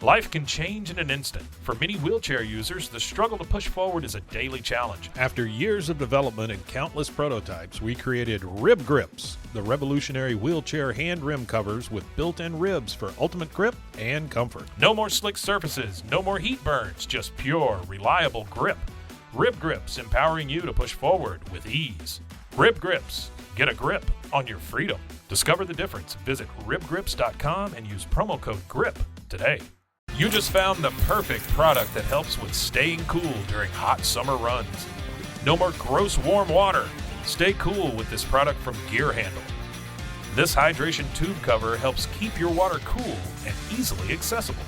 Life can change in an instant. For many wheelchair users, the struggle to push forward is a daily challenge. After years of development and countless prototypes, we created Rib Grips, the revolutionary wheelchair hand rim covers with built-in ribs for ultimate grip and comfort. No more slick surfaces, no more heat burns, just pure, reliable grip. Rib Grips, empowering you to push forward with ease. Rib Grips, get a grip on your freedom. Discover the difference. Visit ribgrips.com and use promo code GRIP today. You just found the perfect product that helps with staying cool during hot summer runs. No more gross warm water. Stay cool with this product from Gear Handle. This hydration tube cover helps keep your water cool and easily accessible.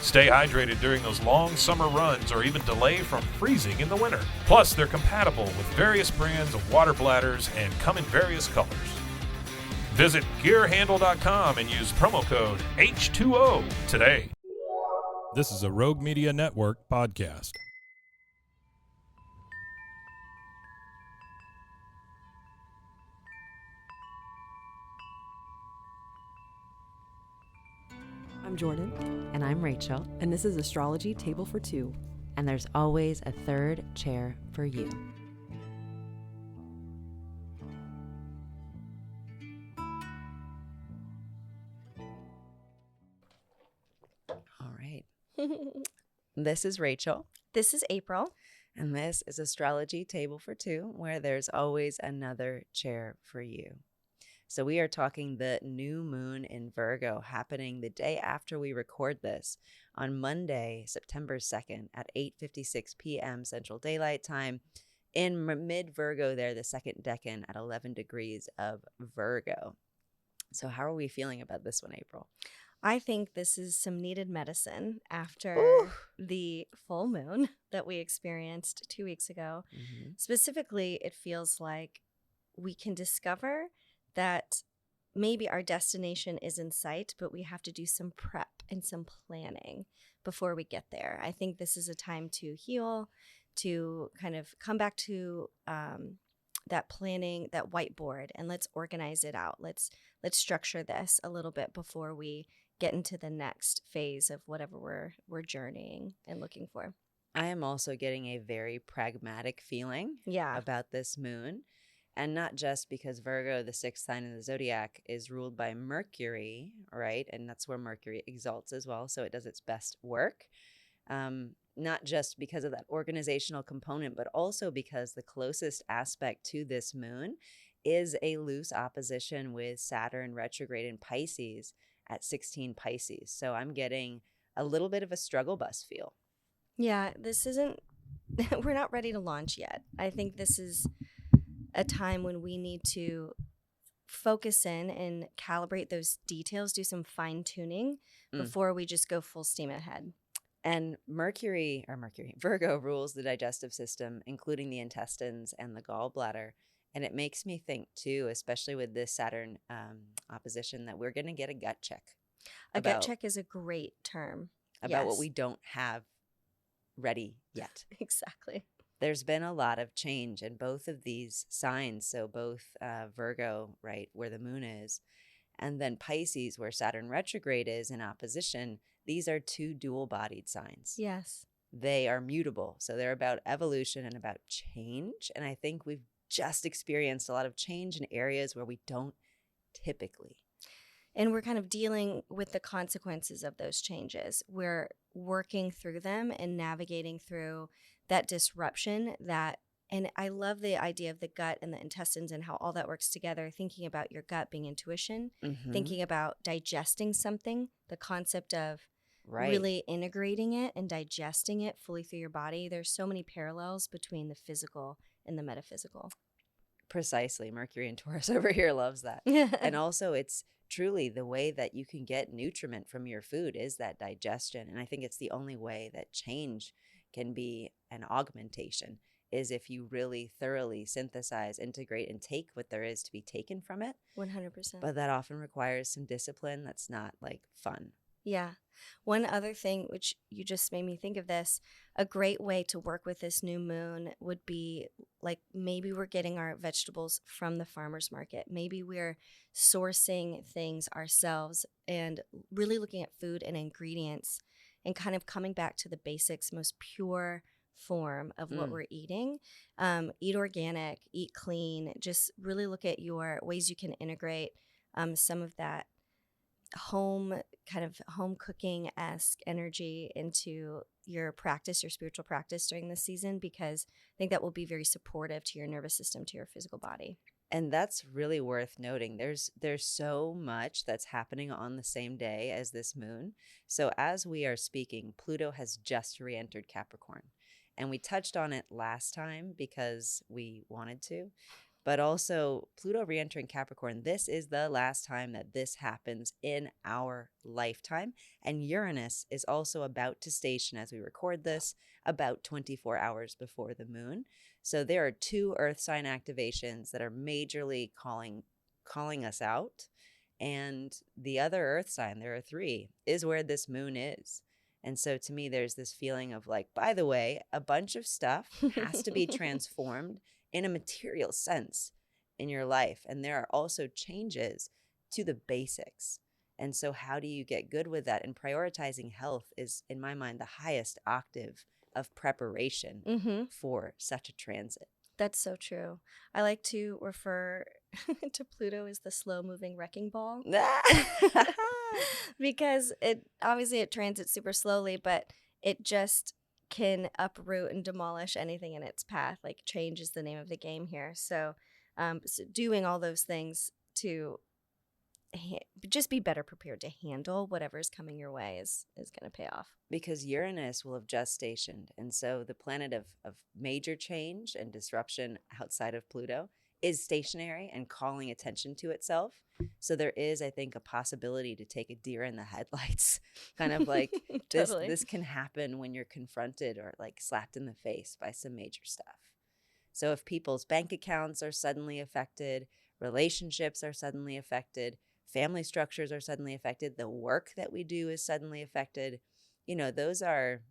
Stay hydrated during those long summer runs or even delay from freezing in the winter. Plus, they're compatible with various brands of water bladders and come in various colors. Visit gearhandle.com and use promo code H2O today. This is a Rogue Media Network podcast. I'm Jordan. And I'm Rachel. And this is Astrology Table for Two. And there's always a third chair for you. All right. This is Rachel. This is April. And this is Astrology Table for Two, where there's always another chair for you. So we are talking the new moon in Virgo happening the day after we record this on Monday, September 2nd at 8:56 p.m. Central Daylight Time in mid-Virgo there, the second decan at 11 degrees of Virgo. So how are we feeling about this one, April? I think this is some needed medicine after Ooh. the full moon that we experienced 2 weeks ago. Mm-hmm. Specifically, it feels like we can discover that maybe our destination is in sight, but we have to do some prep and some planning before we get there. I think this is a time to heal, to kind of come back to that planning, that whiteboard, and let's organize it out. Let's structure this a little bit before we get into the next phase of whatever we're journeying and looking for. I am also getting a very pragmatic feeling about this moon. And not just because Virgo, the sixth sign in the zodiac, is ruled by Mercury, right? And that's where Mercury exalts as well, so it does its best work. Not just because of that organizational component, but also because the closest aspect to this moon is a loose opposition with Saturn retrograde in Pisces at 16 Pisces. So I'm getting a little bit of a struggle bus feel. Yeah, this isn't, we're not ready to launch yet. I think this is a time when we need to focus in and calibrate those details, do some fine tuning before we just go full steam ahead. And Virgo rules the digestive system, including the intestines and the gallbladder. And it makes me think too, especially with this Saturn opposition, that we're going to get a gut check. Gut check is a great term. About what we don't have ready yet. Exactly. There's been a lot of change in both of these signs. So both Virgo, right, where the moon is, and then Pisces, where Saturn retrograde is in opposition. These are two dual-bodied signs. Yes. They are mutable. So they're about evolution and about change. And I think we've just experienced a lot of change in areas where we don't typically. And we're kind of dealing with the consequences of those changes. We're working through them and navigating through that disruption and I love the idea of the gut and the intestines and how all that works together, thinking about your gut being intuition, thinking about digesting something, the concept of really integrating it and digesting it fully through your body. There's so many parallels between the physical and the metaphysical. Precisely. Mercury and Taurus over here loves that. And also it's truly the way that you can get nutriment from your food is that digestion. And I think it's the only way that change can be an augmentation is if you really thoroughly synthesize, integrate, and take what there is to be taken from it. 100%. But that often requires some discipline that's not like fun. Yeah. One other thing, which you just made me think of this, a great way to work with this new moon would be like maybe we're getting our vegetables from the farmer's market. Maybe we're sourcing things ourselves and really looking at food and ingredients and kind of coming back to the basics, most pure form of what we're eating. Eat organic, eat clean, just really look at your ways you can integrate some of that home cooking-esque energy into your practice, your spiritual practice during this season, because I think that will be very supportive to your nervous system, to your physical body. And that's really worth noting. There's so much that's happening on the same day as this moon. So as we are speaking, Pluto has just re-entered Capricorn. And we touched on it last time because we wanted to. But also, Pluto re-entering Capricorn, this is the last time that this happens in our lifetime. And Uranus is also about to station, as we record this, about 24 hours before the moon. So there are 2 Earth sign activations that are majorly calling us out. And the other Earth sign, there are 3, is where this moon is. And so to me, there's this feeling of like, by the way, a bunch of stuff has to be transformed in a material sense in your life. And there are also changes to the basics. And so how do you get good with that? And prioritizing health is, in my mind, the highest octave of preparation for such a transit. That's so true. I like to refer to Pluto as the slow-moving wrecking ball. Because it transits super slowly, but it just can uproot and demolish anything in its path. Like, change is the name of the game here. So, doing all those things to just be better prepared to handle whatever's coming your way is going to pay off. Because Uranus will have just stationed. And so the planet of major change and disruption outside of Pluto is stationary and calling attention to itself. So there is, I think, a possibility to take a deer in the headlights, kind of like Totally. this can happen when you're confronted or like slapped in the face by some major stuff. So if people's bank accounts are suddenly affected, relationships are suddenly affected, family structures are suddenly affected, the work that we do is suddenly affected, those are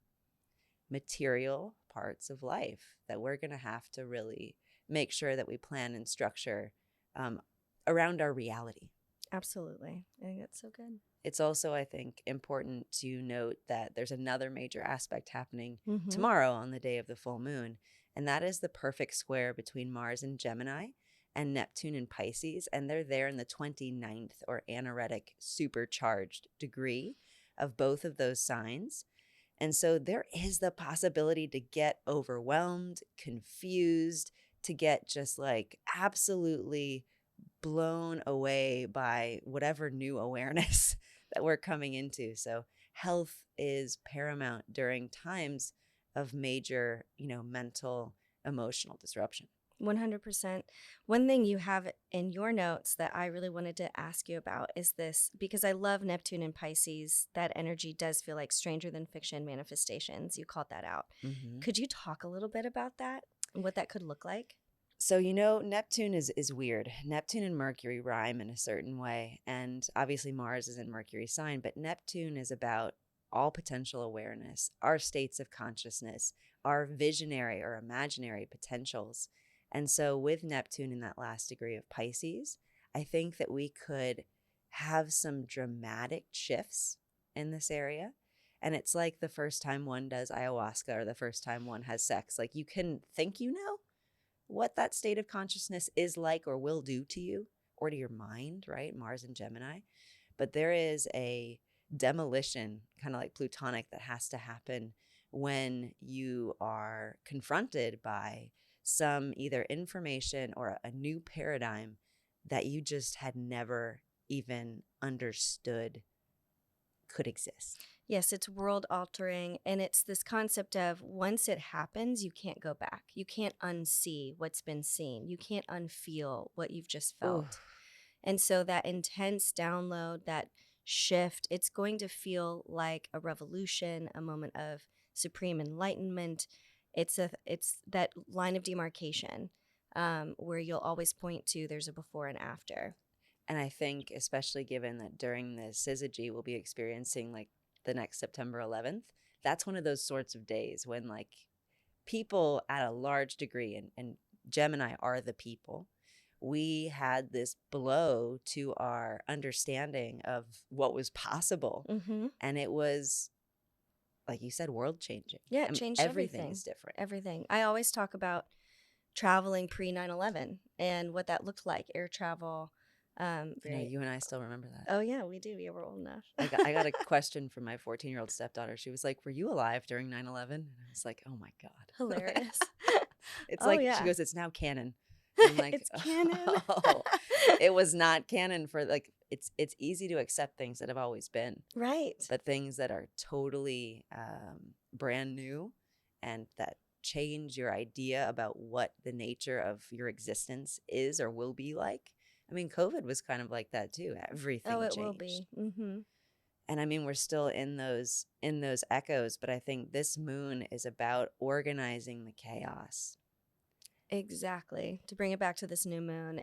material parts of life that we're going to have to really make sure that we plan and structure around our reality. Absolutely. I think that's so good. It's also, I think, important to note that there's another major aspect happening tomorrow on the day of the full moon, and that is the perfect square between Mars in Gemini and Neptune in Pisces, and they're there in the 29th or anaretic supercharged degree of both of those signs. And so there is the possibility to get overwhelmed, confused, to get just like absolutely blown away by whatever new awareness that we're coming into. So health is paramount during times of major, mental, emotional disruption. 100%. One thing you have in your notes that I really wanted to ask you about is this, because I love Neptune and Pisces. That energy does feel like stranger than fiction manifestations. You called that out. Could you talk a little bit about that and what that could look like? So, Neptune is weird. Neptune and Mercury rhyme in a certain way. And obviously Mars is in Mercury's sign, but Neptune is about all potential awareness, our states of consciousness, our visionary or imaginary potentials. And so with Neptune in that last degree of Pisces, I think that we could have some dramatic shifts in this area. And it's like the first time one does ayahuasca or the first time one has sex. Like, you can think what that state of consciousness is like or will do to you or to your mind, right? Mars and Gemini. But there is a demolition, kind of like Plutonic, that has to happen when you are confronted by some either information or a new paradigm that you just had never even understood could exist. Yes, it's world altering. And it's this concept of once it happens, you can't go back. You can't unsee what's been seen. You can't unfeel what you've just felt. Ooh. And so that intense download, that shift, it's going to feel like a revolution, a moment of supreme enlightenment. It's that line of demarcation where you'll always point to there's a before and after. And I think, especially given that during the syzygy we'll be experiencing like the next September 11th, that's one of those sorts of days when like people at a large degree, and Gemini are the people, we had this blow to our understanding of what was possible. And it was like you said, world changing. Yeah, it changed everything. Everything is different. Everything. I always talk about traveling pre 9/11 and what that looked like, air travel. You and I still remember that. Oh yeah, we do. Yeah, we're old enough. I got a question from my 14-year-old stepdaughter. She was like, "Were you alive during 9/11?" And I was like, "Oh my God." Hilarious. It's she goes, "It's now canon." I'm like, it's canon. Oh, it was not canon for it's easy to accept things that have always been. Right. But things that are totally brand new and that change your idea about what the nature of your existence is or will be like. I mean, COVID was kind of like that too. Everything it changed. will be. Mm-hmm. And I mean, we're still in those echoes, but I think this moon is about organizing the chaos. Exactly. To bring it back to this new moon,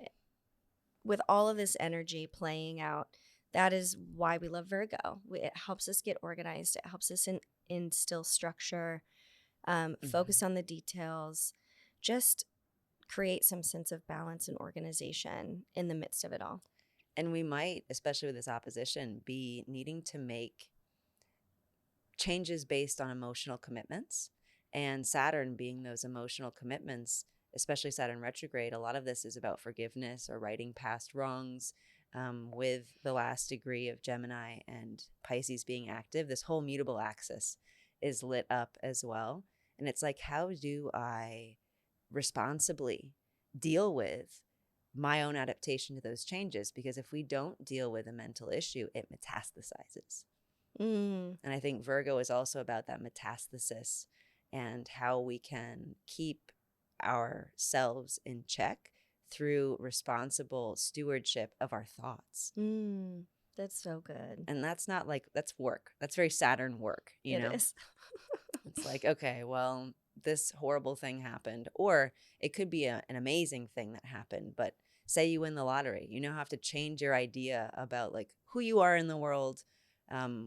with all of this energy playing out, that is why we love Virgo. It helps us get organized. It helps us instill structure, focus on the details, just create some sense of balance and organization in the midst of it all. And we might, especially with this opposition, be needing to make changes based on emotional commitments. And Saturn being those emotional commitments, especially Saturn retrograde, a lot of this is about forgiveness or righting past wrongs. With the last degree of Gemini and Pisces being active, this whole mutable axis is lit up as well. And it's like, how do I responsibly deal with my own adaptation to those changes? Because if we don't deal with a mental issue, it metastasizes. And I think Virgo is also about that metastasis and how we can keep ourselves in check through responsible stewardship of our thoughts. That's so good. And that's not that's work. That's very Saturn work, you know? It is. It's like, okay, well, this horrible thing happened, or it could be an amazing thing that happened. But say you win the lottery, you now have to change your idea about who you are in the world,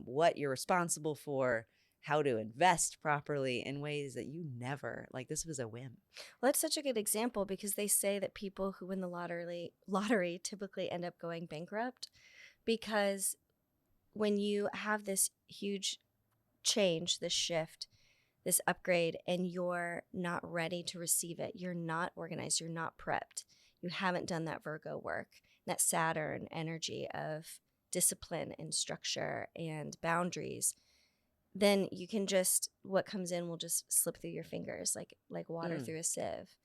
what you're responsible for, how to invest properly in ways that you never, this was a whim. Well, that's such a good example because they say that people who win the lottery typically end up going bankrupt, because when you have this huge change, this shift, this upgrade, and you're not ready to receive it, you're not organized, you're not prepped, you haven't done that Virgo work, that Saturn energy of discipline and structure and boundaries, then you can what comes in will just slip through your fingers like water through a sieve.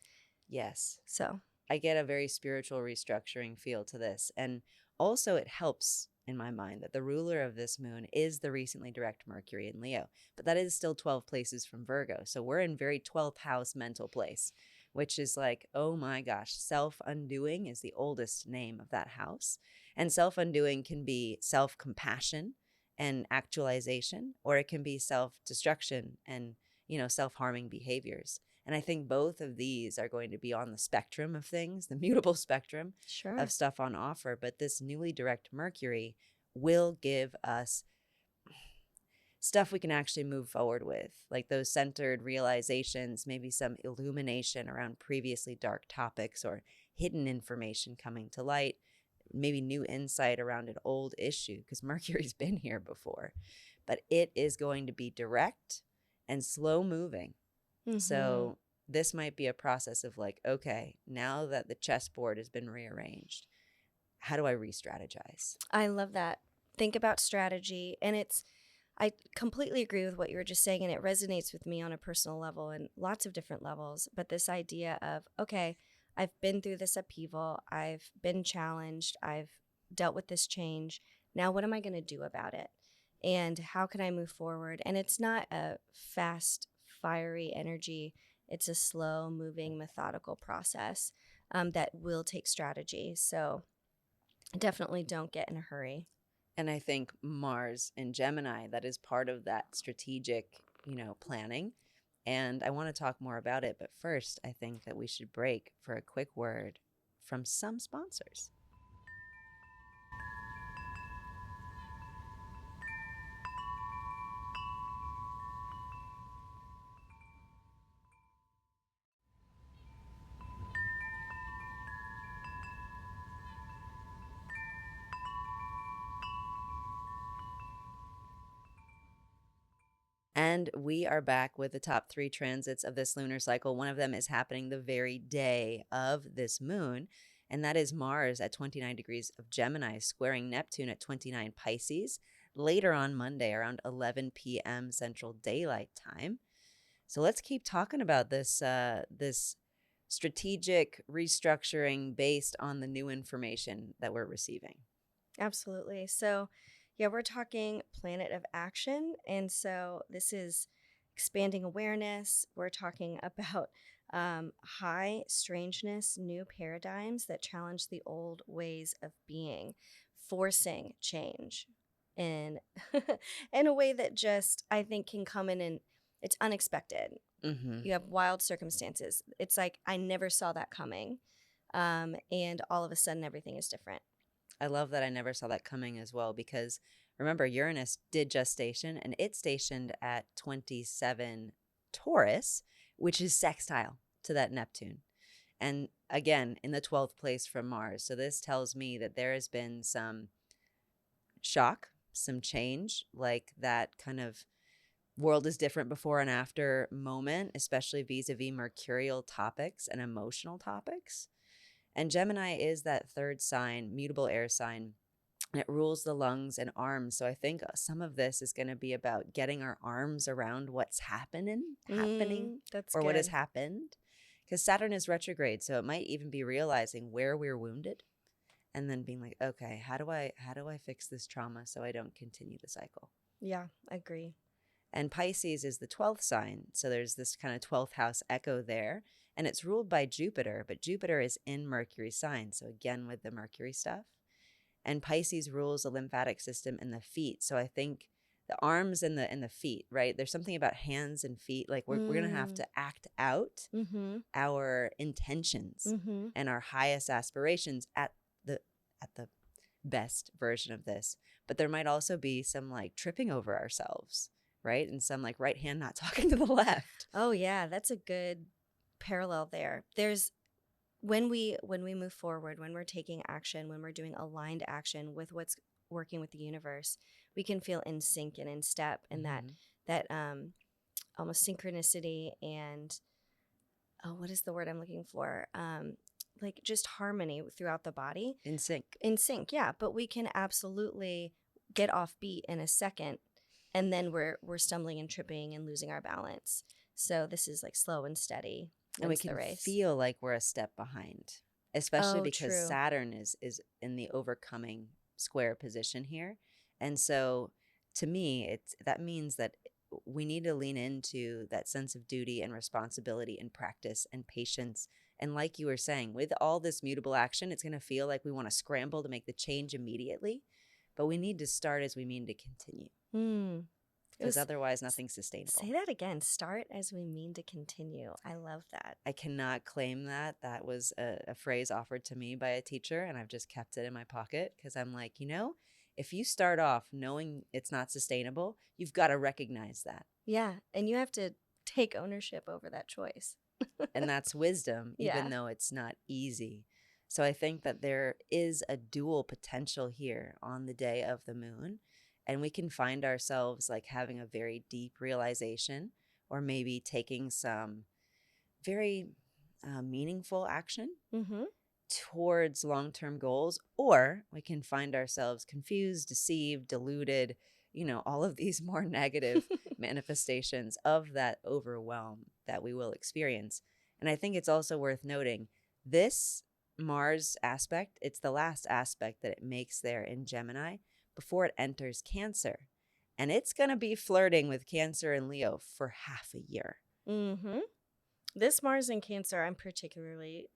Yes. So I get a very spiritual restructuring feel to this. And also it helps in my mind that the ruler of this moon is the recently direct Mercury in Leo, but that is still 12 places from Virgo. So we're in very 12th house mental place, which is oh my gosh, self-undoing is the oldest name of that house. And self-undoing can be self-compassion and actualization, or it can be self-destruction and, self-harming behaviors. And I think both of these are going to be on the spectrum of things, the mutable spectrum of stuff on offer. But this newly direct Mercury will give us stuff we can actually move forward with, like those centered realizations, maybe some illumination around previously dark topics or hidden information coming to light, maybe new insight around an old issue, because Mercury's been here before. But it is going to be direct and slow moving. So this might be a process of okay, now that the chessboard has been rearranged, how do I re-strategize? I love that. Think about strategy. And I completely agree with what you were just saying, and it resonates with me on a personal level and lots of different levels. But this idea of, okay, I've been through this upheaval, I've been challenged, I've dealt with this change. Now what am I going to do about it? And how can I move forward? And it's not a fast, fiery energy. It's a slow moving, methodical process that will take strategy. So definitely don't get in a hurry. And I think Mars in Gemini, that is part of that strategic, planning. And I want to talk more about it. But first, I think that we should break for a quick word from some sponsors. And we are back with the top 3 transits of this lunar cycle. One of them is happening the very day of this moon, and that is Mars at 29 degrees of Gemini, squaring Neptune at 29 Pisces, later on Monday around 11 p.m. Central Daylight Time. So let's keep talking about this this strategic restructuring based on the new information that we're receiving. Absolutely. So, yeah, we're talking planet of action. And so this is expanding awareness. We're talking about high strangeness, new paradigms that challenge the old ways of being, forcing change in, in a way that just, I think, can come in and it's unexpected. Mm-hmm. You have wild circumstances. It's like, I never saw that coming. And all of a sudden, everything is different. I love that I never saw that coming as well, because remember, Uranus did just station, and it stationed at 27 Taurus, which is sextile to that Neptune. And again, in the 12th place from Mars. So this tells me that there has been some shock, some change, like that kind of world is different before and after moment, especially vis-a-vis mercurial topics and emotional topics. And Gemini is that third sign, mutable air sign, and it rules the lungs and arms. So I think some of this is going to be about getting our arms around what's happening, That's or good. what has happened. Because Saturn is retrograde, so it might even be realizing where we're wounded, and then being like, okay, how do I fix this trauma so I don't continue the cycle? Yeah, I agree. And Pisces is the 12th sign, so there's this kind of 12th house echo there. And it's ruled by Jupiter, but Jupiter is in Mercury's sign. So again, with the Mercury stuff. And Pisces rules the lymphatic system and the feet. So I think the arms and the feet, right? There's something about hands and feet. Like we're going to have to act out our intentions and our highest aspirations at the best version of this. But there might also be some like tripping over ourselves, right? And some like right hand not talking to the left. Oh yeah, that's a good parallel there. There's when we move forward, when we're taking action, when we're doing aligned action with what's working with the universe, we can feel in sync and in step, and that almost synchronicity and what is the word I'm looking for? Like just harmony throughout the body. In sync. In sync, yeah. But we can absolutely get off beat in a second, and then we're stumbling and tripping and losing our balance. So this is like slow and steady. And we can feel like we're a step behind, especially because true. Saturn is in the overcoming square position here. And so to me, that means that we need to lean into that sense of duty and responsibility and practice and patience. And like you were saying, with all this mutable action, it's going to feel like we want to scramble to make the change immediately. But we need to start as we mean to continue. Because otherwise nothing's sustainable. Say that again. Start as we mean to continue. I love that. I cannot claim that. That was a phrase offered to me by a teacher, and I've just kept it in my pocket because I'm like, if you start off knowing it's not sustainable, you've got to recognize that. Yeah, and you have to take ownership over that choice. And that's wisdom, even though it's not easy. So I think that there is a dual potential here on the day of the moon. And we can find ourselves like having a very deep realization, or maybe taking some very meaningful action towards long-term goals. Or we can find ourselves confused, deceived, deluded, all of these more negative manifestations of that overwhelm that we will experience. And I think it's also worth noting this Mars aspect, it's the last aspect that it makes there in Gemini before it enters Cancer. And it's going to be flirting with Cancer and Leo for half a year. This Mars in Cancer, I'm particularly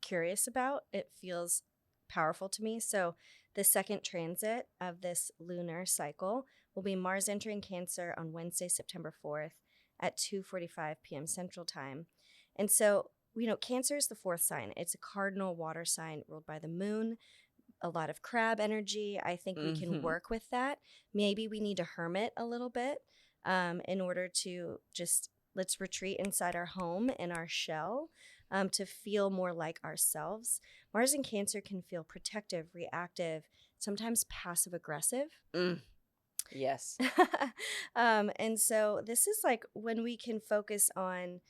curious about. It feels powerful to me. So the second transit of this lunar cycle will be Mars entering Cancer on Wednesday, September 4th at 2:45 p.m. Central Time. And so, Cancer is the 4th sign. It's a cardinal water sign ruled by the moon. A lot of crab energy. I think we can work with that. Maybe we need to hermit a little bit in order to let's retreat inside our home and our shell to feel more like ourselves. Mars in Cancer can feel protective, reactive, sometimes passive aggressive. Yes. And so this is like when we can focus on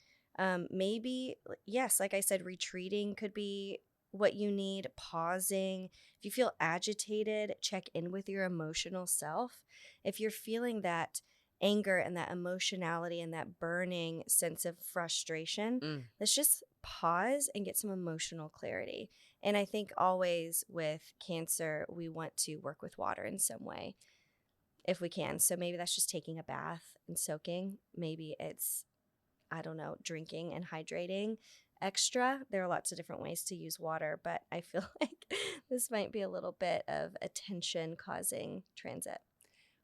maybe, yes, like I said, retreating could be what you need, pausing. If you feel agitated, check in with your emotional self. If you're feeling that anger and that emotionality and that burning sense of frustration, let's just pause and get some emotional clarity. And I think always with Cancer, we want to work with water in some way if we can. So maybe that's just taking a bath and soaking. Maybe it's, I don't know, drinking and hydrating extra. There are lots of different ways to use water, but I feel like this might be a little bit of a tension causing transit.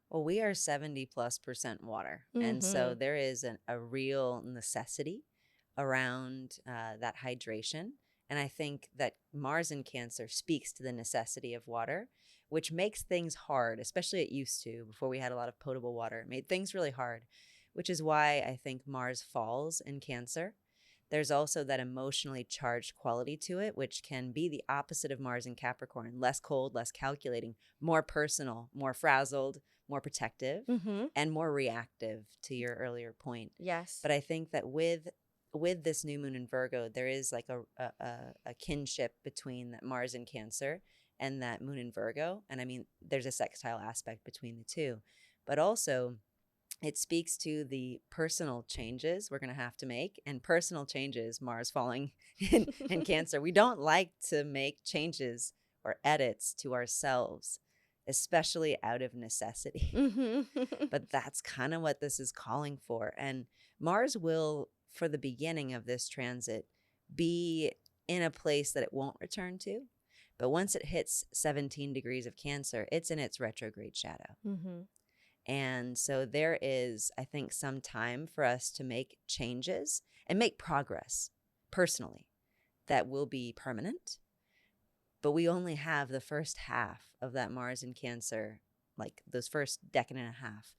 Well, we are 70+% water. And so there is a real necessity around that hydration. And I think that Mars in Cancer speaks to the necessity of water, which makes things hard, especially it used to before we had a lot of potable water. It made things really hard, which is why I think Mars falls in Cancer. There's also that emotionally charged quality to it, which can be the opposite of Mars in Capricorn. Less cold, less calculating, more personal, more frazzled, more protective, and more reactive, to your earlier point. Yes. But I think that with this new moon in Virgo, there is like a kinship between that Mars in Cancer and that moon in Virgo. And I mean, there's a sextile aspect between the two. But also, it speaks to the personal changes we're going to have to make, and personal changes, Mars falling in Cancer. We don't like to make changes or edits to ourselves, especially out of necessity. But that's kind of what this is calling for. And Mars will, for the beginning of this transit, be in a place that it won't return to. But once it hits 17 degrees of Cancer, it's in its retrograde shadow. And so there is, I think, some time for us to make changes and make progress personally that will be permanent. But we only have the first half of that Mars in Cancer, like those first decade and a half,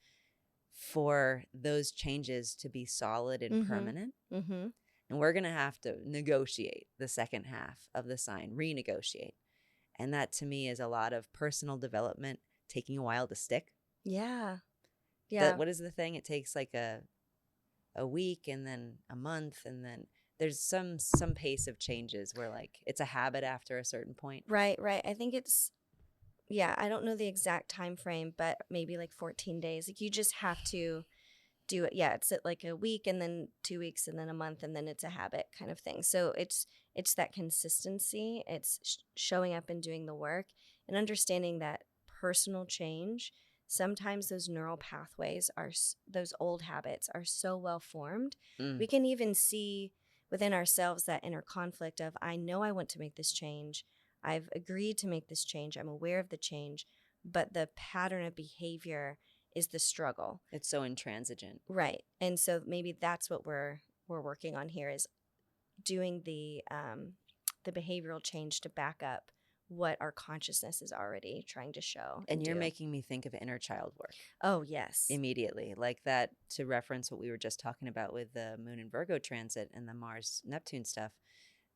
for those changes to be solid and permanent. And we're going to have to negotiate the second half of the sign, renegotiate. And that to me is a lot of personal development taking a while to stick. Yeah. What is the thing? It takes like a week and then a month, and then there's some pace of changes where like it's a habit after a certain point. Right. I think it's, I don't know the exact time frame, but maybe like 14 days. Like you just have to do it. Yeah, it's like a week and then 2 weeks and then a month, and then it's a habit kind of thing. So it's that consistency. It's showing up and doing the work and understanding that personal change, sometimes those neural pathways those old habits are so well formed. We can even see within ourselves that inner conflict of, I know I want to make this change. I've agreed to make this change. I'm aware of the change, but the pattern of behavior is the struggle. It's so intransigent. Right. And so maybe that's what we're working on here, is doing the behavioral change to back up what our consciousness is already trying to show. And you're making me think of inner child work. Oh, yes. Immediately. Like that, to reference what we were just talking about with the moon in Virgo transit and the Mars Neptune stuff,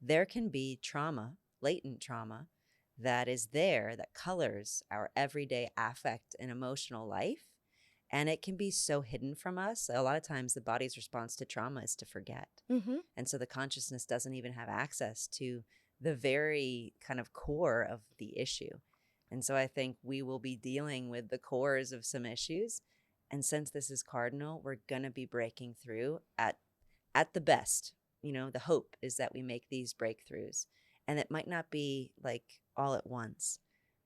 there can be trauma, latent trauma, that is there, that colors our everyday affect and emotional life. And it can be so hidden from us. A lot of times the body's response to trauma is to forget. And so the consciousness doesn't even have access to the very kind of core of the issue. And so I think we will be dealing with the cores of some issues. And since this is cardinal, we're going to be breaking through at the best. You know, the hope is that we make these breakthroughs. And it might not be like all at once,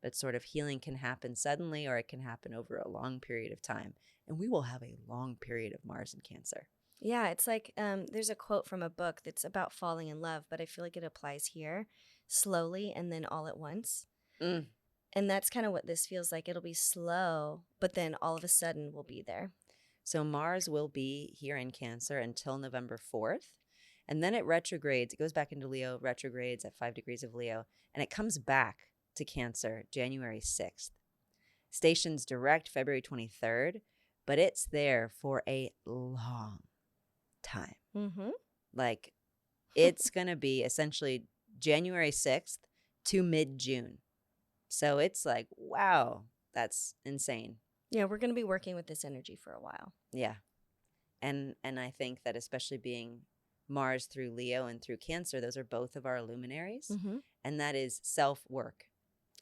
but sort of healing can happen suddenly, or it can happen over a long period of time. And we will have a long period of Mars in Cancer. Yeah, it's like there's a quote from a book that's about falling in love, but I feel like it applies here: slowly and then all at once. And that's kind of what this feels like. It'll be slow, but then all of a sudden we'll be there. So Mars will be here in Cancer until November 4th. And then it retrogrades. It goes back into Leo, retrogrades at 5 degrees of Leo. And it comes back to Cancer January 6th. Stations direct February 23rd, but it's there for a long time. Like it's going to be essentially January 6th to mid-June. So it's like, wow, that's insane. Yeah, we're going to be working with this energy for a while. Yeah. And I think that especially being Mars through Leo and through Cancer, those are both of our luminaries. Mm-hmm. And that is self-work.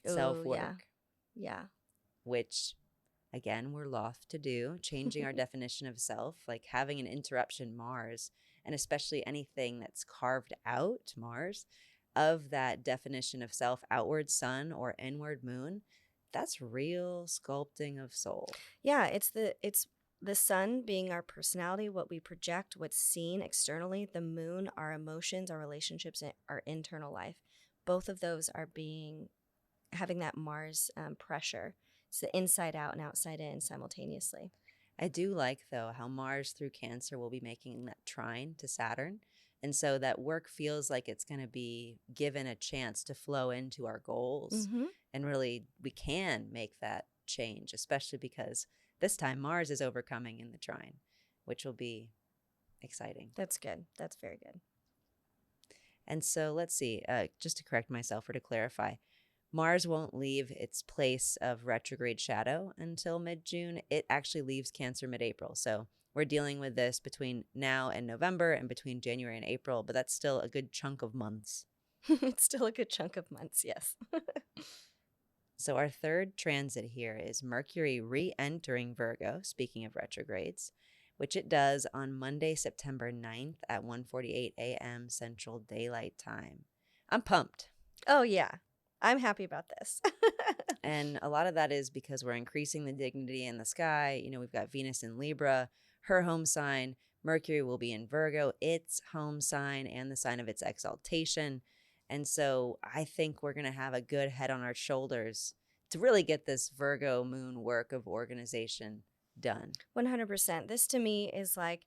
Self-work. Yeah. Which, again, we're loth to do, changing our definition of self, like having an interruption Mars, and especially anything that's carved out Mars of that definition of self, outward sun or inward moon. That's real sculpting of soul. Yeah, it's the sun being our personality, what we project, what's seen externally, the moon, our emotions, our relationships, and our internal life. Both of those are having that Mars pressure. It's the inside out and outside in simultaneously. I do like, though, how Mars through Cancer will be making that trine to Saturn. And so that work feels like it's going to be given a chance to flow into our goals. Mm-hmm. And really, we can make that change, especially because this time Mars is overcoming in the trine, which will be exciting. That's good. That's very good. And so let's see, just to correct myself or to clarify, Mars won't leave its place of retrograde shadow until mid-June. It actually leaves Cancer mid-April. So we're dealing with this between now and November and between January and April, but that's still a good chunk of months. It's still a good chunk of months, yes. So our third transit here is Mercury re-entering Virgo, speaking of retrogrades, which it does on Monday, September 9th at 1:48 a.m. Central Daylight Time. I'm pumped. Oh, yeah. I'm happy about this. And a lot of that is because we're increasing the dignity in the sky. You know, we've got Venus in Libra, her home sign. Mercury will be in Virgo, its home sign and the sign of its exaltation. And so I think we're going to have a good head on our shoulders to really get this Virgo moon work of organization done. 100%. This to me is like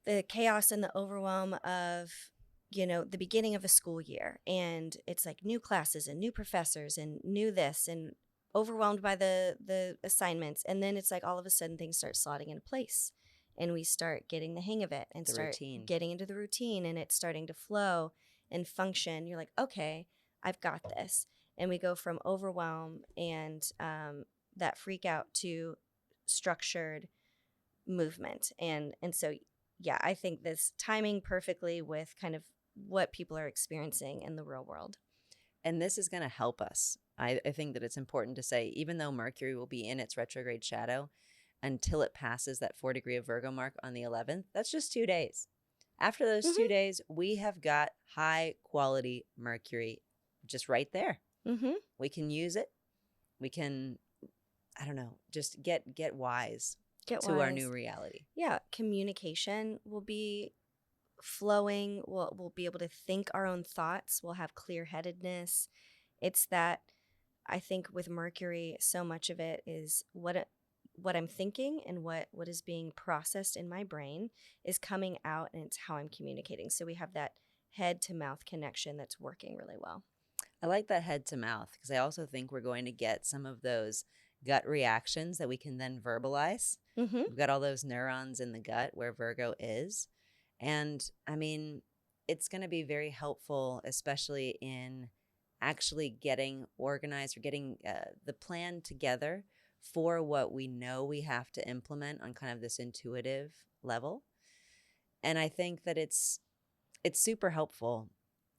the chaos and the overwhelm of, the beginning of a school year. And it's like new classes and new professors and new this and overwhelmed by the assignments. And then it's like all of a sudden things start slotting into place and we start getting the hang of it and start getting into the routine and it's starting to flow and function. You're like, okay, I've got this. And we go from overwhelm and that freak out to structured movement. And so, yeah, I think this timing perfectly with kind of what people are experiencing in the real world. And this is going to help us. I think that it's important to say, even though Mercury will be in its retrograde shadow until it passes that 4-degree of Virgo mark on the 11th, that's just 2 days. After those 2 days, we have got high quality Mercury just right there. Mm-hmm. We can use it. We can, just get wise to our new reality. Yeah. Communication will be flowing. We'll be able to think our own thoughts. We'll have clear-headedness. It's that I think with Mercury, so much of it is what I'm thinking and what is being processed in my brain is coming out, and it's how I'm communicating. So we have that head to mouth connection that's working really well. I like that head to mouth because I also think we're going to get some of those gut reactions that we can then verbalize. Mm-hmm. We've got all those neurons in the gut where Virgo is. And I mean, it's going to be very helpful, especially in actually getting organized or getting the plan together for what we know we have to implement on kind of this intuitive level. And I think that it's super helpful.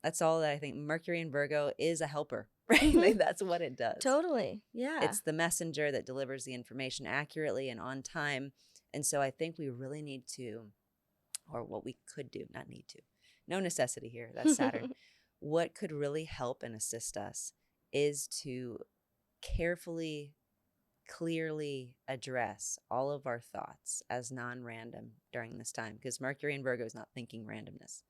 That's all that I think. Mercury in Virgo is a helper, right? Mm-hmm. That's what it does. Totally. Yeah. It's the messenger that delivers the information accurately and on time. And so I think we really need to, or what we could do, not need to. No necessity here. That's Saturn. What could really help and assist us is to carefully, clearly address all of our thoughts as non-random during this time, because Mercury in Virgo is not thinking randomness.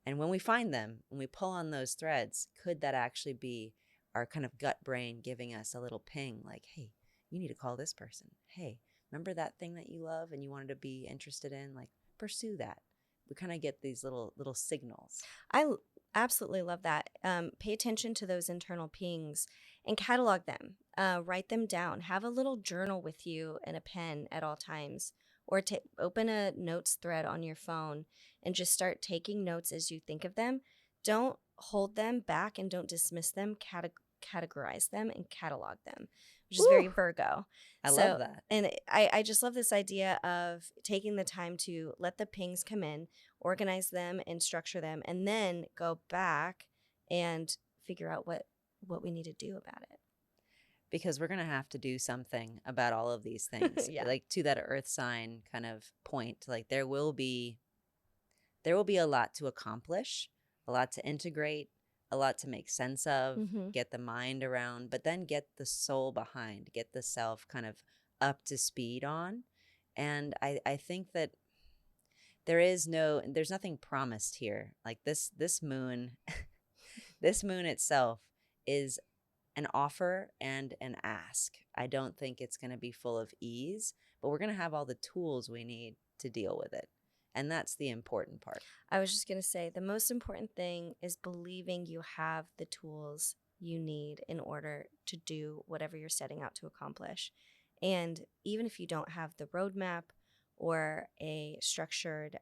And when we find them, when we pull on those threads, could that actually be our kind of gut brain giving us a little ping like, hey, you need to call this person. Hey, remember that thing that you love and you wanted to be interested in? Like, pursue that. We kind of get these little signals. I absolutely love that. Pay attention to those internal pings and catalog them. Write them down. Have a little journal with you and a pen at all times. Or open a notes thread on your phone and just start taking notes as you think of them. Don't hold them back and don't dismiss them. Categorize them and catalog them. which is very Virgo. I love that. And I just love this idea of taking the time to let the pings come in, organize them and structure them, and then go back and figure out what we need to do about it. Because we're going to have to do something about all of these things. Like to that earth sign kind of point, like there will be a lot to accomplish, a lot to integrate, a lot to make sense of, get the mind around, but then get the soul behind, get the self kind of up to speed on. And I think that there's nothing promised here. Like this moon, this moon itself is an offer and an ask. I don't think it's going to be full of ease, but we're going to have all the tools we need to deal with it. And that's the important part. I was just going to say the most important thing is believing you have the tools you need in order to do whatever you're setting out to accomplish. And even if you don't have the roadmap or a structured,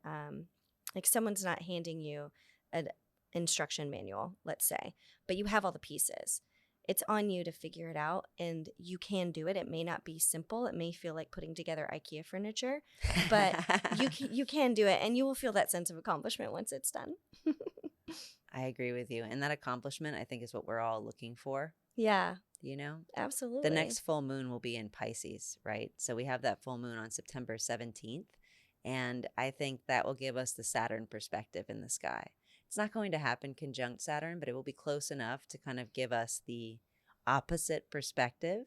like someone's not handing you an instruction manual, let's say, but you have all the pieces. It's on you to figure it out, and you can do it. It may not be simple. It may feel like putting together IKEA furniture, but you can do it, and you will feel that sense of accomplishment once it's done. I agree with you. And that accomplishment, I think, is what we're all looking for. Yeah. You know? Absolutely. The next full moon will be in Pisces, right? So we have that full moon on September 17th, and I think that will give us the Saturn perspective in the sky. It's not going to happen conjunct Saturn, but it will be close enough to kind of give us the opposite perspective.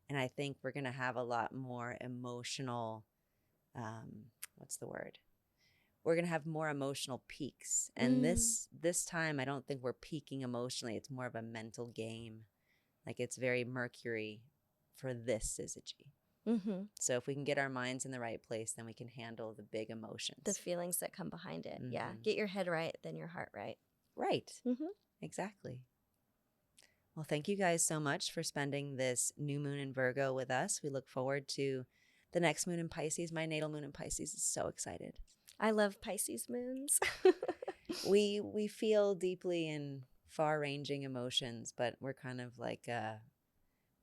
And I think we're going to have a lot more emotional, We're going to have more emotional peaks. And this time, I don't think we're peaking emotionally. It's more of a mental game. Like it's very Mercury for this syzygy. So if we can get our minds in the right place, then we can handle the big emotions. The feelings that come behind it. Yeah. Get your head right, then your heart right. Right. Exactly. Well, thank you guys so much for spending this new moon in Virgo with us. We look forward to the next moon in Pisces. My natal moon in Pisces is so excited. I love Pisces moons. We feel deeply in far-ranging emotions, but we're kind of like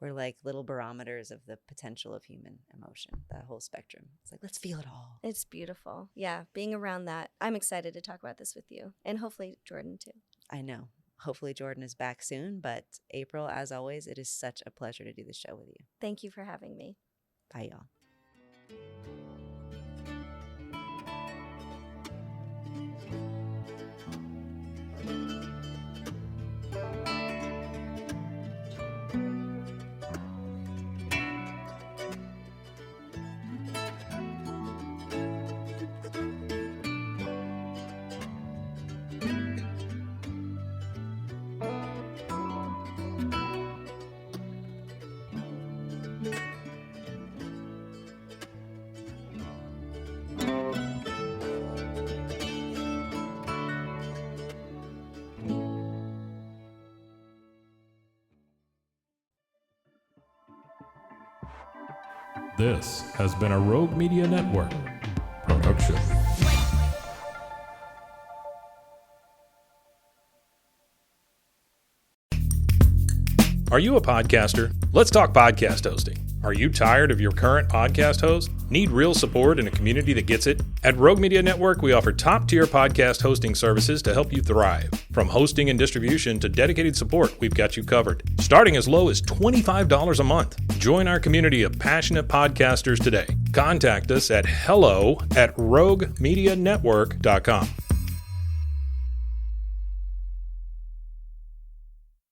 we're like little barometers of the potential of human emotion, that whole spectrum. It's like, let's feel it all. It's beautiful. Yeah, being around that. I'm excited to talk about this with you, and hopefully Jordan too. I know. Hopefully Jordan is back soon, but April, as always, it is such a pleasure to do the show with you. Thank you for having me. Bye, y'all. This has been a Rogue Media Network production. Are you a podcaster? Let's talk podcast hosting. Are you tired of your current podcast host? Need real support in a community that gets it? At Rogue Media Network, we offer top-tier podcast hosting services to help you thrive. From hosting and distribution to dedicated support, we've got you covered. Starting as low as $25 a month. Join our community of passionate podcasters today. Contact us at hello@roguemedianetwork.com.